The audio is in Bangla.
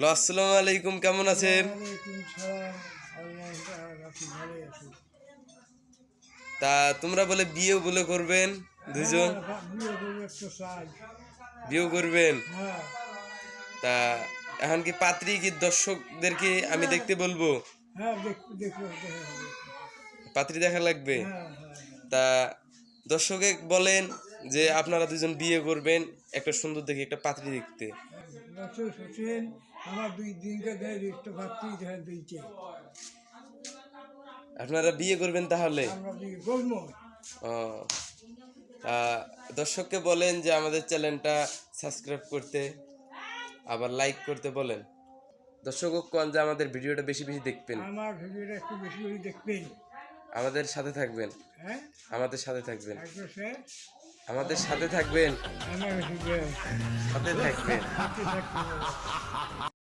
আসসালামু আলাইকুম, কেমন আছেন? তা তোমরা বলে বিয়ে বলে করবেন দুজন? বিয়ে করবেন? তা এখন কি পাত্রী কি দর্শকদেরকে আমি দেখতে বলবো? পাত্রী দেখা লাগবে? তা দর্শকে বলেন যে আপনারা দুজন বিয়ে করবেন, একটা সুন্দর দেখে একটা পাত্রী দেখতে। আপনারা বিয়ে করবেন তাহলে? ও, তা দর্শককে বলেন যে আমাদের চ্যানেলটা সাবস্ক্রাইব করতে, আবার লাইক করতে বলেন। দর্শক কোন যে আমাদের ভিডিওটা বেশি বেশি দেখবেন, আমার ভিডিওটা একটু বেশি করে দেখবেন। আমাদের সাথে থাকবেন, হ্যাঁ, আমাদের সাথে থাকবেন, স্যার, আমাদের সাথে থাকবেন, আমার ভিডিও সাথে থাকবেন। থাকতে